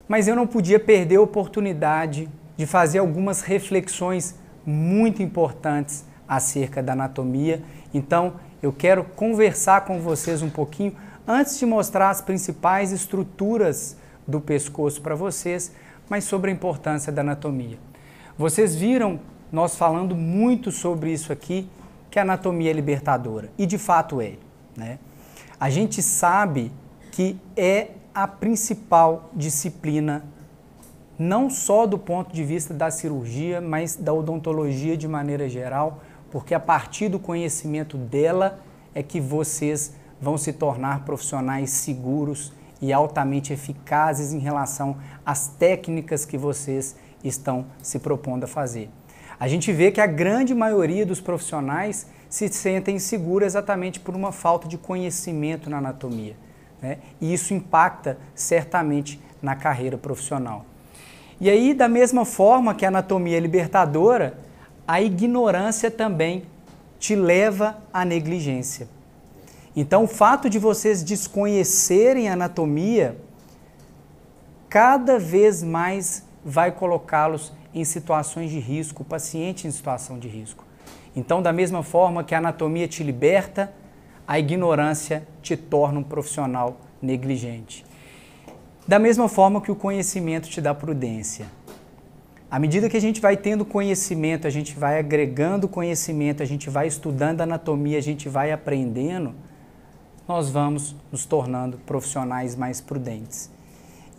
mas eu não podia perder a oportunidade de fazer algumas reflexões muito importantes acerca da anatomia. Então, eu quero conversar com vocês um pouquinho, antes de mostrar as principais estruturas do pescoço para vocês, mas sobre a importância da anatomia. Vocês viram nós falando muito sobre isso aqui, que a anatomia é libertadora, e de fato é, né? A gente sabe que é a principal disciplina, não só do ponto de vista da cirurgia, mas da odontologia de maneira geral, porque a partir do conhecimento dela é que vocês vão se tornar profissionais seguros e altamente eficazes em relação às técnicas que vocês estão se propondo a fazer. A gente vê que a grande maioria dos profissionais se sentem inseguros exatamente por uma falta de conhecimento na anatomia, né? E isso impacta certamente na carreira profissional. E aí, da mesma forma que a anatomia é libertadora, a ignorância também te leva à negligência. Então, o fato de vocês desconhecerem a anatomia, cada vez mais vai colocá-los em situações de risco, o paciente em situação de risco. Então, da mesma forma que a anatomia te liberta, a ignorância te torna um profissional negligente. Da mesma forma que o conhecimento te dá prudência. À medida que a gente vai tendo conhecimento, a gente vai agregando conhecimento, a gente vai estudando anatomia, a gente vai aprendendo, nós vamos nos tornando profissionais mais prudentes.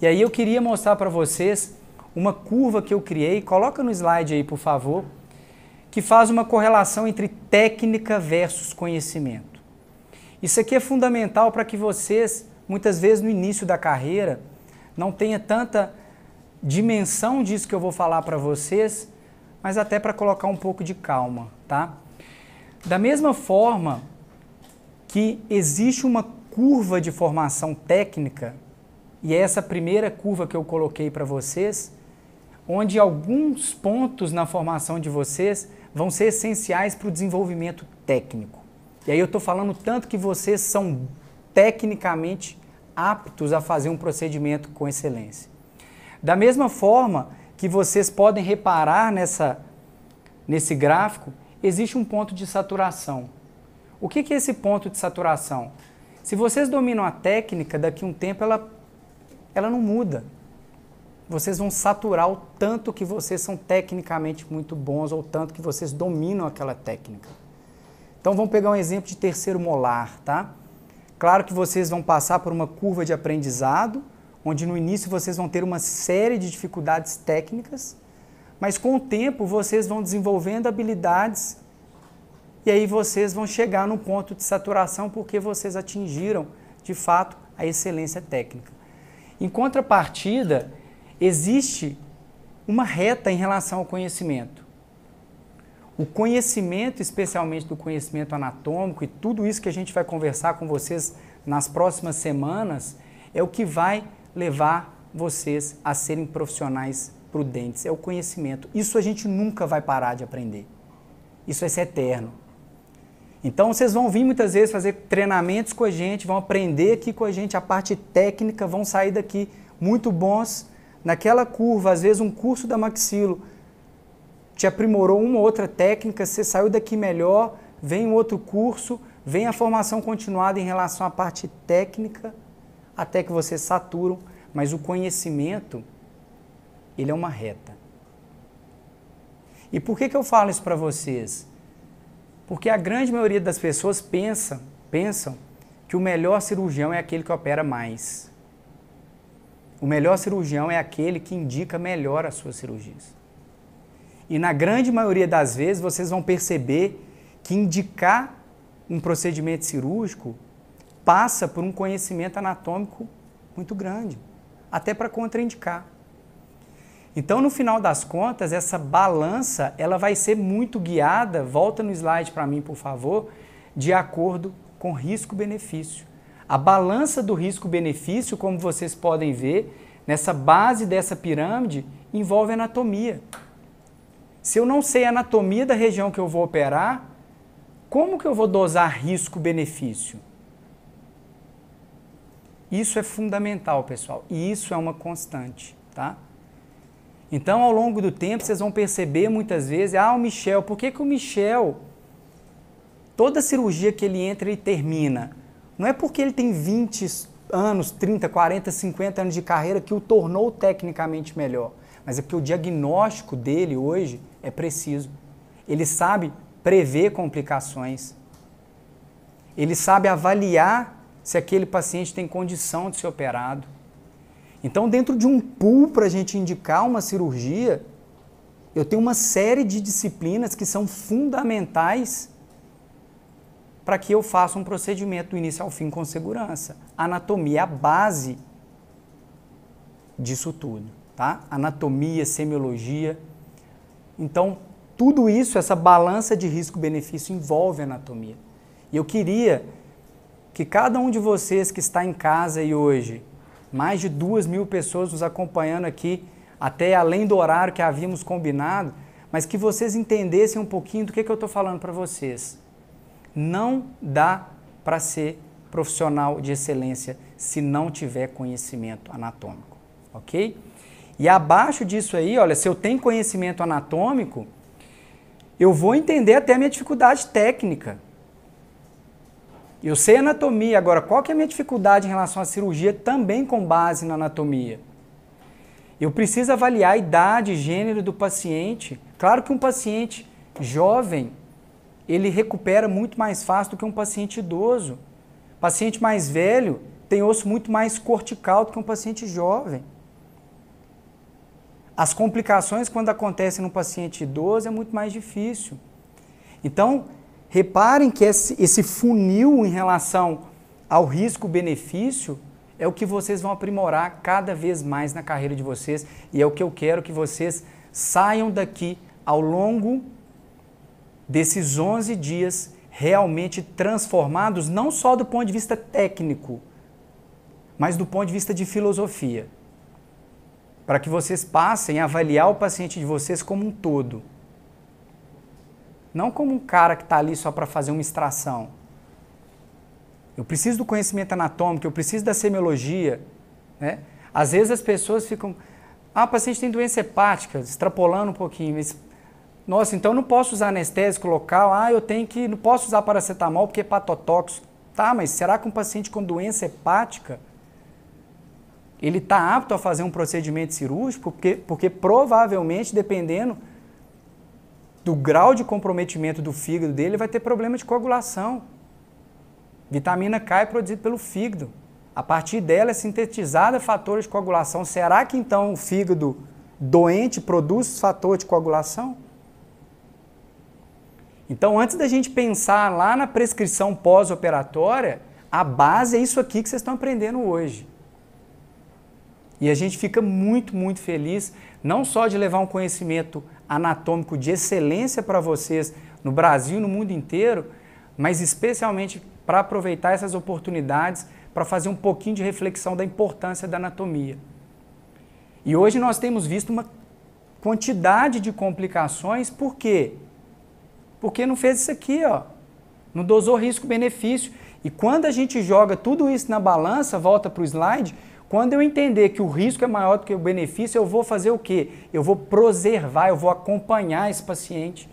E aí eu queria mostrar para vocês uma curva que eu criei, coloca no slide aí, por favor, que faz uma correlação entre técnica versus conhecimento. Isso aqui é fundamental para que vocês, muitas vezes no início da carreira, não tenha tanta dimensão disso que eu vou falar para vocês, mas até para colocar um pouco de calma, tá? Da mesma forma que existe uma curva de formação técnica, e é essa primeira curva que eu coloquei para vocês, onde alguns pontos na formação de vocês vão ser essenciais para o desenvolvimento técnico. E aí eu estou falando tanto que vocês são tecnicamente aptos a fazer um procedimento com excelência. Da mesma forma que vocês podem reparar nesse gráfico, existe um ponto de saturação. O que é esse ponto de saturação? Se vocês dominam a técnica, daqui a um tempo ela não muda. Vocês vão saturar o tanto que vocês são tecnicamente muito bons ou tanto que vocês dominam aquela técnica. Então vamos pegar um exemplo de terceiro molar, tá? Claro que vocês vão passar por uma curva de aprendizado, onde no início vocês vão ter uma série de dificuldades técnicas, mas com o tempo vocês vão desenvolvendo habilidades e aí vocês vão chegar num ponto de saturação porque vocês atingiram, de fato, a excelência técnica. Em contrapartida, existe uma reta em relação ao conhecimento. O conhecimento, especialmente do conhecimento anatômico e tudo isso que a gente vai conversar com vocês nas próximas semanas, é o que vai levar vocês a serem profissionais prudentes. É o conhecimento. Isso a gente nunca vai parar de aprender. Isso vai ser eterno. Então vocês vão vir muitas vezes fazer treinamentos com a gente, vão aprender aqui com a gente a parte técnica, vão sair daqui muito bons naquela curva. Às vezes um curso da Maxilo te aprimorou uma ou outra técnica, você saiu daqui melhor, vem um outro curso, vem a formação continuada em relação à parte técnica, até que vocês saturam, mas o conhecimento, ele é uma reta. E por que eu falo isso para vocês? Porque a grande maioria das pessoas pensam que o melhor cirurgião é aquele que opera mais. O melhor cirurgião é aquele que indica melhor as suas cirurgias. E na grande maioria das vezes vocês vão perceber que indicar um procedimento cirúrgico passa por um conhecimento anatômico muito grande, até para contraindicar. Então, no final das contas, essa balança ela vai ser muito guiada, volta no slide para mim, por favor, de acordo com risco-benefício. A balança do risco-benefício, como vocês podem ver, nessa base dessa pirâmide, envolve anatomia. Se eu não sei a anatomia da região que eu vou operar, como que eu vou dosar risco-benefício? Isso é fundamental, pessoal, e isso é uma constante, tá? Então, ao longo do tempo, vocês vão perceber muitas vezes, o Michel, por que o Michel, toda cirurgia que ele entra, ele termina? Não é porque ele tem 20 anos, 30, 40, 50 anos de carreira que o tornou tecnicamente melhor, mas é porque o diagnóstico dele hoje é preciso. Ele sabe prever complicações, ele sabe avaliar se aquele paciente tem condição de ser operado. Então, dentro de um pool para a gente indicar uma cirurgia, eu tenho uma série de disciplinas que são fundamentais para que eu faça um procedimento do início ao fim com segurança. Anatomia é a base disso tudo, tá? Anatomia, semiologia. Então, tudo isso, essa balança de risco-benefício envolve anatomia. E eu queria que cada um de vocês que está em casa e hoje, mais de 2.000 pessoas nos acompanhando aqui, até além do horário que havíamos combinado, mas que vocês entendessem um pouquinho do que eu estou falando para vocês. Não dá para ser profissional de excelência se não tiver conhecimento anatômico, ok? E abaixo disso aí, olha, se eu tenho conhecimento anatômico, eu vou entender até a minha dificuldade técnica. Eu sei anatomia, agora qual que é a minha dificuldade em relação à cirurgia também com base na anatomia? Eu preciso avaliar a idade e gênero do paciente. Claro que um paciente jovem, ele recupera muito mais fácil do que um paciente idoso. O paciente mais velho tem osso muito mais cortical do que um paciente jovem. As complicações quando acontecem no paciente idoso é muito mais difícil. Então, reparem que esse funil em relação ao risco-benefício é o que vocês vão aprimorar cada vez mais na carreira de vocês e é o que eu quero que vocês saiam daqui ao longo desses 11 dias realmente transformados, não só do ponto de vista técnico, mas do ponto de vista de filosofia, para que vocês passem a avaliar o paciente de vocês como um todo. Não como um cara que está ali só para fazer uma extração. Eu preciso do conhecimento anatômico, eu preciso da semiologia, né? Às vezes as pessoas ficam, o paciente tem doença hepática, extrapolando um pouquinho, mas, nossa, então eu não posso usar anestésico local, não posso usar paracetamol porque é hepatotóxico. Tá, mas será que um paciente com doença hepática, ele está apto a fazer um procedimento cirúrgico? Porque provavelmente, dependendo do grau de comprometimento do fígado dele, vai ter problema de coagulação. Vitamina K é produzida pelo fígado. A partir dela é sintetizada fatores de coagulação. Será que então o fígado doente produz fator de coagulação? Então, antes da gente pensar lá na prescrição pós-operatória, a base é isso aqui que vocês estão aprendendo hoje. E a gente fica muito, muito feliz, não só de levar um conhecimento anatômico de excelência para vocês no Brasil e no mundo inteiro, mas especialmente para aproveitar essas oportunidades para fazer um pouquinho de reflexão da importância da anatomia. E hoje nós temos visto uma quantidade de complicações, por quê? Porque não fez isso aqui, ó, não dosou risco-benefício. E quando a gente joga tudo isso na balança, volta para o slide, quando eu entender que o risco é maior do que o benefício, eu vou fazer o quê? Eu vou preservar, eu vou acompanhar esse paciente.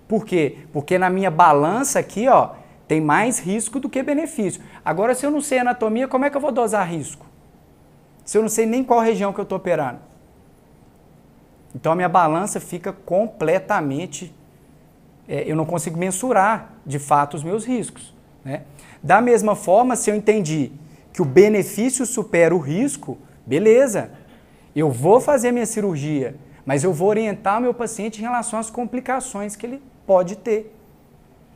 Por quê? Porque na minha balança aqui, ó, tem mais risco do que benefício. Agora, se eu não sei anatomia, como é que eu vou dosar risco? Se eu não sei nem qual região que eu estou operando. Então, a minha balança fica completamente... eu não consigo mensurar, de fato, os meus riscos, né? Da mesma forma, se eu entendi que o benefício supera o risco, beleza, eu vou fazer a minha cirurgia, mas eu vou orientar o meu paciente em relação às complicações que ele pode ter.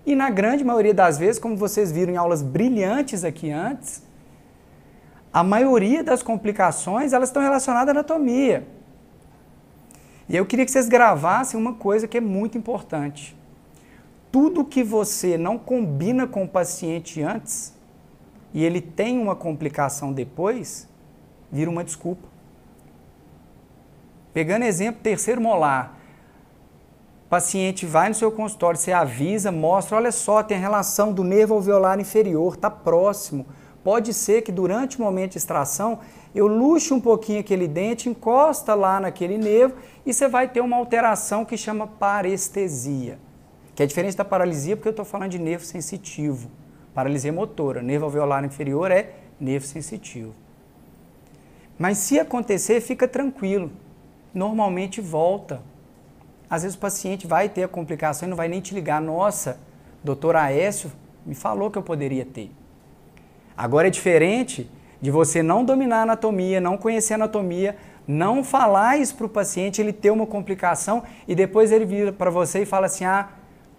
E na grande maioria das vezes, como vocês viram em aulas brilhantes aqui antes, a maioria das complicações, elas estão relacionadas à anatomia. E eu queria que vocês gravassem uma coisa que é muito importante. Tudo que você não combina com o paciente antes, e ele tem uma complicação depois, vira uma desculpa. Pegando exemplo, terceiro molar, o paciente vai no seu consultório, você avisa, mostra, olha só, tem a relação do nervo alveolar inferior, está próximo, Pode ser que durante o momento de extração eu luxe um pouquinho aquele dente, encosta lá naquele nervo e você vai ter uma alteração que chama parestesia, que é diferente da paralisia porque eu estou falando de nervo sensitivo. Paralisia motora, nervo alveolar inferior é nervo sensitivo. Mas se acontecer, fica tranquilo, normalmente volta. Às vezes o paciente vai ter a complicação e não vai nem te ligar, nossa, doutor Aécio me falou que eu poderia ter. Agora é diferente de você não dominar a anatomia, não conhecer a anatomia, não falar isso para o paciente, ele ter uma complicação e depois ele vira para você e fala assim, ah,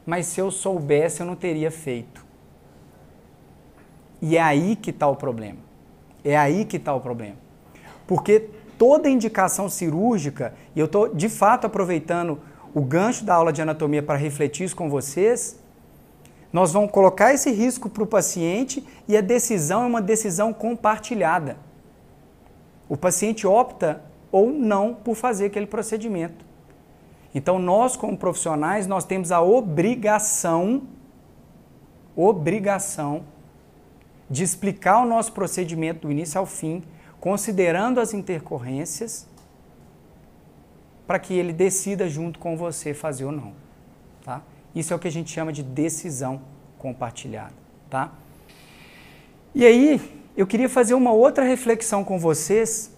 mas se eu soubesse eu não teria feito. E é aí que está o problema. É aí que está o problema. Porque toda indicação cirúrgica, e eu estou de fato aproveitando o gancho da aula de anatomia para refletir isso com vocês, nós vamos colocar esse risco para o paciente e a decisão é uma decisão compartilhada. O paciente opta ou não por fazer aquele procedimento. Então nós como profissionais, nós temos a obrigação de explicar o nosso procedimento do início ao fim, considerando as intercorrências, para que ele decida junto com você fazer ou não, tá? Isso é o que a gente chama de decisão compartilhada, tá? E aí, eu queria fazer uma outra reflexão com vocês,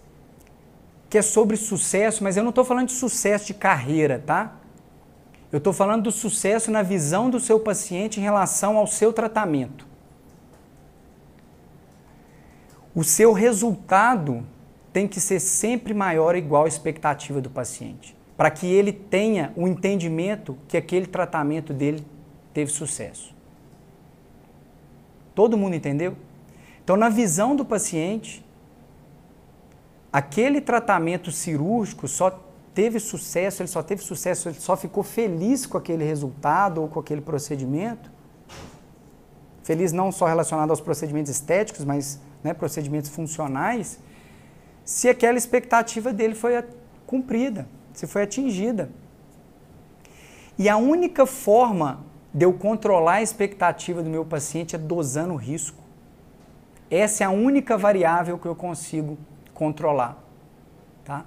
que é sobre sucesso, mas eu não estou falando de sucesso de carreira, tá? Eu estou falando do sucesso na visão do seu paciente em relação ao seu tratamento. O seu resultado tem que ser sempre maior ou igual à expectativa do paciente, para que ele tenha o entendimento que aquele tratamento dele teve sucesso. Todo mundo entendeu? Então, na visão do paciente, aquele tratamento cirúrgico só teve sucesso, ele só ficou feliz com aquele resultado ou com aquele procedimento. Feliz não só relacionado aos procedimentos estéticos, mas procedimentos funcionais, se aquela expectativa dele foi cumprida, se foi atingida. E a única forma de eu controlar a expectativa do meu paciente é dosando o risco. Essa é a única variável que eu consigo controlar, tá?